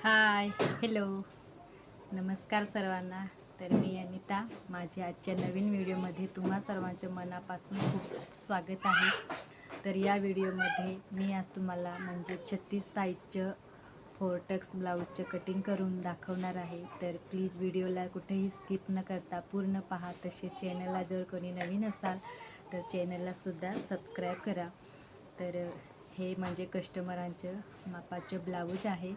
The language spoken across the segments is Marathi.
हाय, हॅलो, नमस्कार सर्वांना. तर मी अनिता, माझ्या आजच्या नवीन व्हिडिओमध्ये तुम्हा सर्वांच्या मनापासून खूप खूप स्वागत आहे. तर या व्हिडिओमध्ये मी आज तुम्हाला म्हणजे 36 साईजचं फोरटक्स ब्लाऊजचं कटिंग करून दाखवणार आहे. तर प्लीज व्हिडिओला कुठेही स्किप न करता पूर्ण पहा. तसे चॅनलला जर कोणी नवीन असाल तर चॅनललासुद्धा सबस्क्राईब करा. तर हे म्हणजे कस्टमरांचं मापाचं ब्लाऊज आहे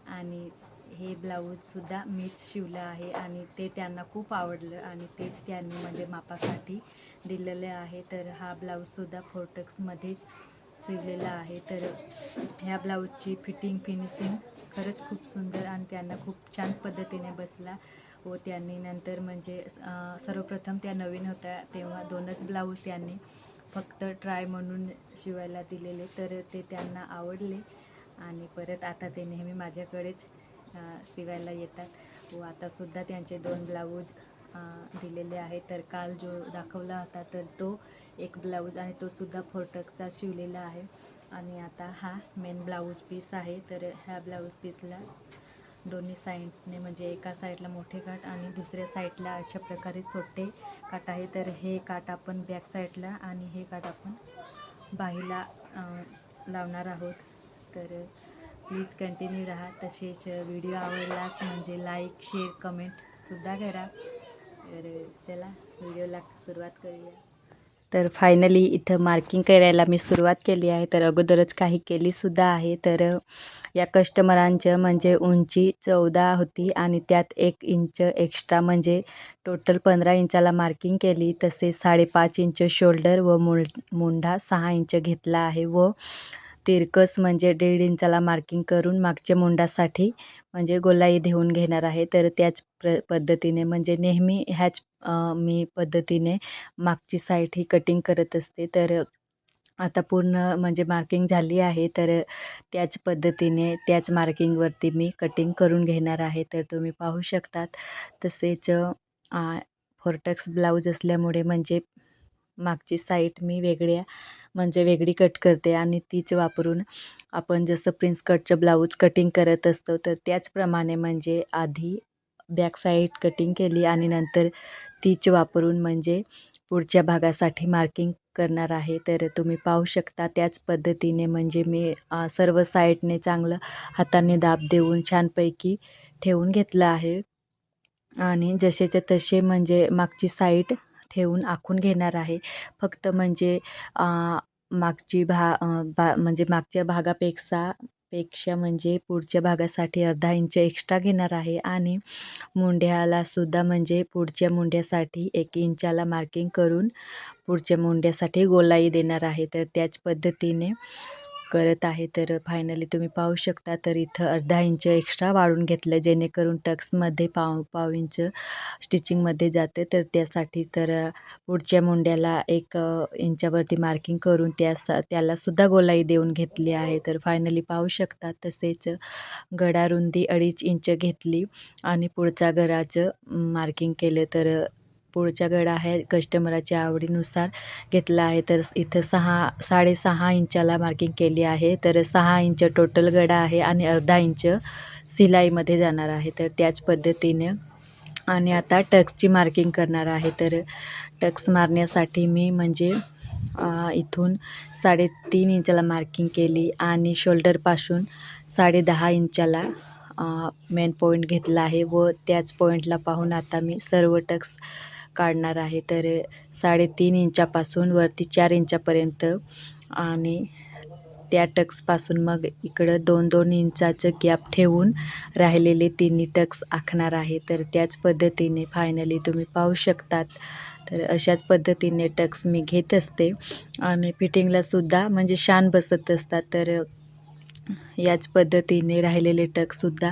आणि हे ब्लाऊजसुद्धा मीच शिवलं आहे आणि ते त्यांना खूप आवडलं आणि तेच त्यांनी म्हणजे मापासाठी दिलेलं आहे. तर हा ब्लाऊजसुद्धा फोरटक्समध्येच शिवलेला आहे. तर ह्या ब्लाऊजची फिनिशिंग खरंच खूप सुंदर आणि त्यांना खूप छान पद्धतीने बसला व त्यांनी नंतर म्हणजे सर्वप्रथम त्या नवीन होत्या तेव्हा 2च ब्लाऊज त्यांनी फक्त ट्राय म्हणून शिवायला दिलेले, तर ते त्यांना आवडले आणि परत आता ते नेहमी माझ्याकडेच शिवायला येतात व आतासुद्धा त्यांचे 2 ब्लाऊज दिलेले आहे. तर काल जो दाखवला होता तर तो एक ब्लाऊज आणि तोसुद्धा फोरटक्सचा शिवलेला आहे आणि आता हा मेन ब्लाऊज पीस आहे. तर ह्या ब्लाऊज पीसला दोन्ही साईडने म्हणजे एका साईडला मोठे काठ आणि दुसऱ्या साईडला अशा प्रकारे छोटे काठ आहे. तर हे काठ आपण बॅक साईडला आणि हे काठ आपण बाहीला लावणार आहोत. तर प्लीज कंटिन्यू राहा. तसेच व्हिडिओ आवडल्यास म्हणजे लाईक शेअर कमेंटसुद्धा करा. तर चला व्हिडिओला सुरुवात करूया. तर फायनली इथं मार्किंग करायला मी सुरुवात केली आहे. तर अगोदरच काही केलीसुद्धा आहे. तर या कस्टमरांचं म्हणजे उंची 14 होती आणि त्यात 1 इंच एक्स्ट्रा म्हणजे टोटल 15 इंचाला मार्किंग केली. तसेच 5.5 इंच शोल्डर व मुंढा 6 इंच घेतला आहे व तिरकस म्हणजे 1.5 इंचाला मार्किंग करून मागच्या मुंडासाठी म्हणजे गोलाई देऊन घेणार आहे. तर त्याच पद्धतीने म्हणजे नेहमी ह्याच मी पद्धतीने मागची साईड ही कटिंग करत असते. तर आता पूर्ण म्हणजे मार्किंग झाली आहे. तर त्याच पद्धतीने त्याच मार्किंगवरती मी कटिंग करून घेणार आहे. तर तुम्ही पाहू शकतात. तसेच फोरटक्स ब्लाऊज असल्यामुळे म्हणजे मागची साईड मी वेगळी कट करते आणि तीच वापरून आपण जसं प्रिन्स कटचं ब्लाऊज कटिंग करत असतो तर त्याचप्रमाणे म्हणजे आधी बॅक साईड कटिंग केली आणि नंतर तीच वापरून म्हणजे पुढच्या भागासाठी मार्किंग करणार आहे. तर तुम्ही पाहू शकता त्याच पद्धतीने म्हणजे मी सर्व साईडने चांगलं हाताने दाब देऊन छानपैकी ठेवून घेतलं आहे आणि जसेच्या तसे म्हणजे मागची साईड ठेवून आखून घेणार आहे. फक्त म्हणजे म्हणजे मागच्या भागापेक्षा म्हणजे पुढच्या भागासाठी अर्धा इंच एक्स्ट्रा घेणार आहे आणि मुंड्यालासुद्धा म्हणजे पुढच्या मुंड्यासाठी 1 इंचाला मार्किंग करून पुढच्या मुंड्यासाठी गोलाई देणार आहे. तर त्याच पद्धतीने करत आहे. तर फायनली तुम्ही पाहू शकता. तर इथं अर्धा इंच एक्स्ट्रा वाढून घेतलं जेणेकरून टक्समध्ये पाव इंच स्टिचिंगमध्ये जाते. तर त्यासाठी तर पुढच्या मुंड्याला 1 इंचावरती मार्किंग करून त्यालासुद्धा गोलाई देऊन घेतली आहे. तर फायनली पाहू शकता. तसेच गळा रुंदी 2.5 इंच घेतली आणि पुढच्या गळाचं मार्किंग केलं. तर पुढचा गळा आहे कस्टमराच्या आवडीनुसार घेतला आहे. तर इथं 6.5 इंचाला मार्किंग केली आहे. तर 6 इंच टोटल गळा आहे आणि अर्धा इंच शिलाईमध्ये जाणार आहे. तर त्याच पद्धतीने आणि आता टक्सची मार्किंग करणार आहे. तर टक्स मारण्यासाठी मी म्हणजे इथून 3.5 इंचाला मार्किंग केली आणि शोल्डरपासून 10.5 इंचाला मेन पॉईंट घेतला आहे व त्याच पॉईंटला पाहून आता मी सर्व टक्स काढणार आहे. तर 3.5 इंचापासून वरती 4 इंचापर्यंत आणि त्या टक्सपासून मग इकडं 2-2 इंचाचं गॅप ठेवून राहिलेले 3 टक्स आखणार आहे. तर त्याच पद्धतीने फायनली तुम्ही पाहू शकतात. तर अशाच पद्धतीने टक्स मी घेत असते आणि फिटिंगलासुद्धा म्हणजे छान बसत असतात. तर याच पद्धतीने राहिलेले टक्ससुद्धा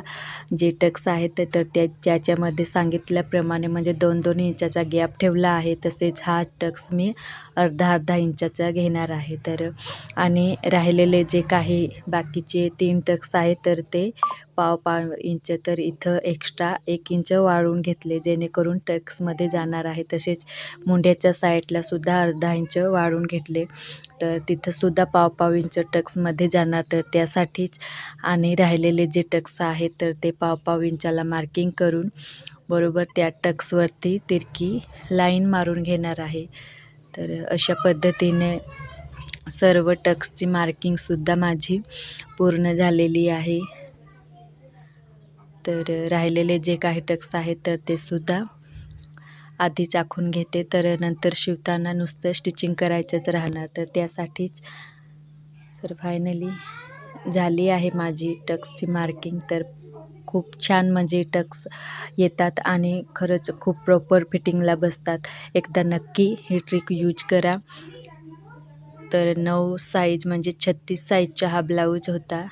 जे टक्स आहेत तर त्याच्यामध्ये सांगितल्याप्रमाणे म्हणजे 2-2 इंचाचा गॅप ठेवला आहे. तसेच हा टक्स मी अर्धा इंचाचा घेणार आहे. तर आणि राहिलेले जे काही बाकीचे 3 टक्स आहेत तर ते पाव इंच तर इथं एक्स्ट्रा 1 इंच वाढवून घेतले जेणेकरून टक्समध्ये जाणार आहे. तसेच मुंड्याच्या साईडलासुद्धा अर्धा इंच वाढवून घेतले. तर तिथंसुद्धा पाव इंच टक्समध्ये जाणार. तर त्यासाठी त्यासाठीच आणि राहिलेले जे टक्स आहेत तर ते पाव इंचाला मार्किंग करून बरोबर त्या टक्सवरती तिरकी लाईन मारून घेणार आहे. तर अशा पद्धतीने सर्व टक्सची मार्किंगसुद्धा माझी पूर्ण झालेली आहे. तर राहिलेले जे काही टक्स आहेत तर ते सुद्धा आधीच आखून घेते. तर नंतर शिवताना नुसतं स्टिचिंग करायचंच राहणार. तर त्यासाठीच तर फायनली झाली आहे माझी टक्सची मार्किंग. तर खूप छान म्हणजे टक्स येतात आणि खरंच खूप प्रॉपर फिटिंगला बसतात. एकदा नक्की ही ट्रिक यूज करा. तर 9 साईज म्हणजे 36 साईजचा हा ब्लाऊज होता.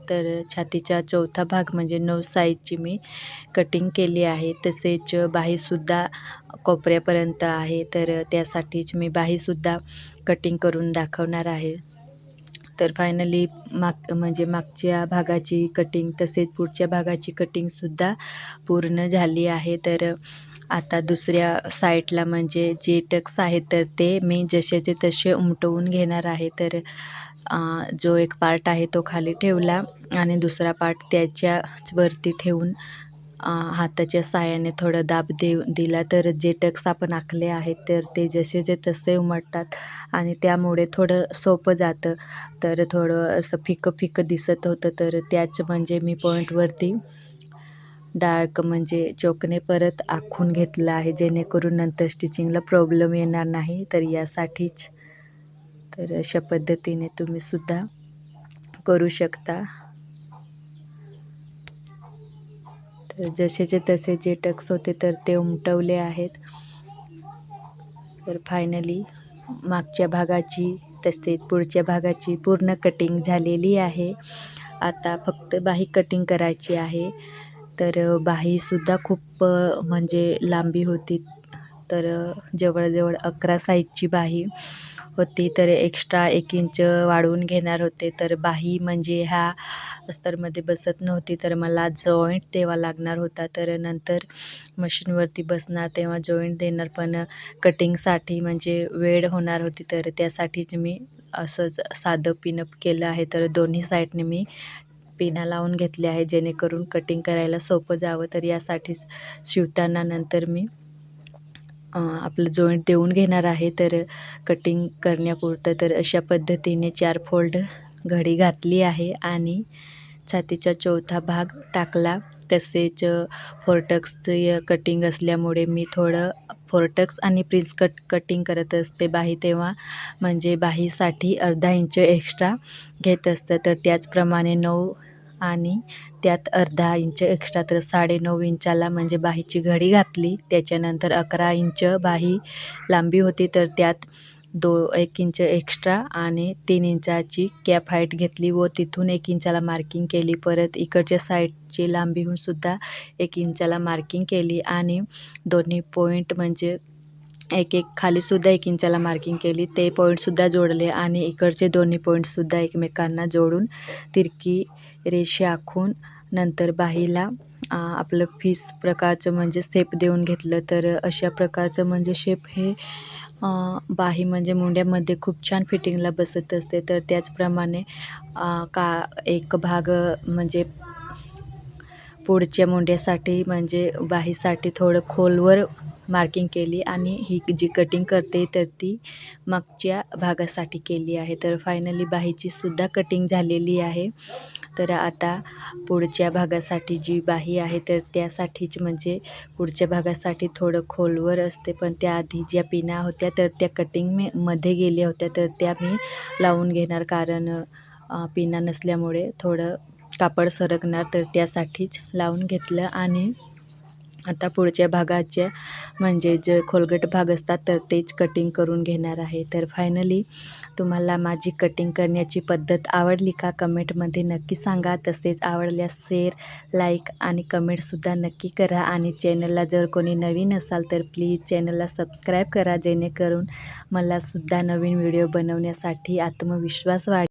तर छातीचा चौथा भाग म्हणजे 9 साईजची मी कटिंग केली आहे. तसेच बाहीसुद्धा कोपऱ्यापर्यंत आहे. तर त्यासाठीच मी बाहीसुद्धा कटिंग करून दाखवणार आहे. तर फायनली म्हणजे मागच्या भागाची कटिंग तसेच पुढच्या भागाची कटिंगसुद्धा पूर्ण झाली आहे. तर आता दुसऱ्या साईडला म्हणजे जे टक्स आहेत तर ते मी जसेचे तसे उमटवून घेणार आहे. तर जो एक पार्ट आहे तो खाली ठेवला आणि दुसरा पार्ट त्याच्याच वरती ठेवून हाताच्या साहाय्याने थोडं दाब दिला. तर जे टक्स आपण आखले आहेत तर ते जसेचे तसे उमटतात आणि त्यामुळे थोडं सोपं जातं. तर थोडं असं फिकं दिसत होतं. तर त्याच म्हणजे मी पॉईंटवरती डार्क म्हणजे चोकने परत आखून घेतलं आहे, जेणेकरून नंतर स्टिचिंगला प्रॉब्लेम येणार नाही. तर यासाठीच तर अशा पद्धतीने तुम्ही सुद्धा करू शकता. तर जसेचे तसे जे टक्स होते तर ते उमटवले आहेत. तर फायनली मागच्या भागाची तसेच पुढच्या भागाची पूर्ण कटिंग झालेली आहे. आता फक्त बाही कटिंग करायची आहे. तर बाहीसुद्धा खूप म्हणजे लांबी होती. तर जवळजवळ 11 साईजची बाही होती. तर एक्स्ट्रा 1 इंच वाढवून घेणार होते. तर बाही म्हणजे ह्या अस्तरमध्ये बसत नव्हती. तर मला जॉईंट द्यावा लागणार होता. तर नंतर मशीनवरती बसणार तेव्हा जॉईंट देणार, पण कटिंगसाठी म्हणजे वेळ होणार होती. तर त्यासाठीच मी असंच साधं पिनअप केलं आहे. तर दोन्ही साईडने मी पिना लावून घेतले आहे, जेणेकरून कटिंग करायला सोपं जावं. तर यासाठीच शिवताना नंतर मी आपलं जॉईंट देऊन घेणार आहे. तर कटिंग करण्यापुरतं तर अशा पद्धतीने 4 फोल्ड घडी घातली आहे आणि छातीचा चौथा भाग टाकला. तसेच फोरटक्सचं कटिंग असल्यामुळे मी थोडं फोरटक्स आणि प्रिन्स कटिंग करत असते बाही तेव्हा, म्हणजे बाहीसाठी अर्धा इंच एक्स्ट्रा घेत असतं. तर त्याचप्रमाणे 9 आणि त्यात अर्धा इंच एक्स्ट्रा, तर 9.5 इंचाला म्हणजे बाहीची घडी घातली. त्याच्यानंतर 11 इंच बाही लांबी होती. तर त्यात 1 इंच एक्स्ट्रा आणि 3 इंचाची कॅप हाईट घेतली व तिथून 1 इंचाला मार्किंग केली. परत इकडच्या साईडची लांबीहून सुद्धा 1 इंचाला मार्किंग केली आणि दोन्ही पॉईंट म्हणजे एक खालीसुद्धा 1 इंचाला मार्किंग केली. ते पॉईंटसुद्धा जोडले आणि इकडचे दोन्ही पॉईंटसुद्धा एकमेकांना जोडून तिरकी रेषा आखून नंतर बाहीला आपलं फीस प्रकारचं म्हणजे शेप देऊन घेतलं. तर अशा प्रकारचं म्हणजे शेप हे बाही म्हणजे मुंड्यामध्ये खूप छान फिटिंगला बसत असते. तर त्याचप्रमाणे एक भाग म्हणजे पुढच्या मुंड्यासाठी म्हणजे बाहीसाठी थोडं खोलवर मार्किंग केली आणि ही जी कटिंग करते तर ती मागच्या भागासाठी केली आहे. तर फायनली बाहीची सुद्धा कटिंग झालेली आहे. तर आता पुढच्या भागासाठी जी बाही आहे तर त्यासाठीच म्हणजे पुढच्या भागासाठी थोडं खोलवर असते, पण त्याआधी ज्या पिना होत्या तर त्या कटिंगमध्ये गेल्या होत्या. तर त्या मी लावून घेणार, कारण पिना नसल्यामुळे थोडं कापड सरकणार. तर त्यासाठीच लावून घेतलं आणि आता पुढच्या भागाच्या म्हणजे जे खोलगट भाग असतात तर तेच कटिंग करून घेणार आहे. तर फायनली तुम्हाला माझी कटिंग करण्याची पद्धत आवडली का कमेंटमध्ये नक्की सांगा. तसेच आवडल्यास शेअर, लाईक आणि कमेंटसुद्धा नक्की करा आणि चॅनलला जर कोणी नवीन असाल तर प्लीज चॅनलला सबस्क्राईब करा, जेणेकरून मलासुद्धा नवीन व्हिडिओ बनवण्यासाठी आत्मविश्वास वाढेल.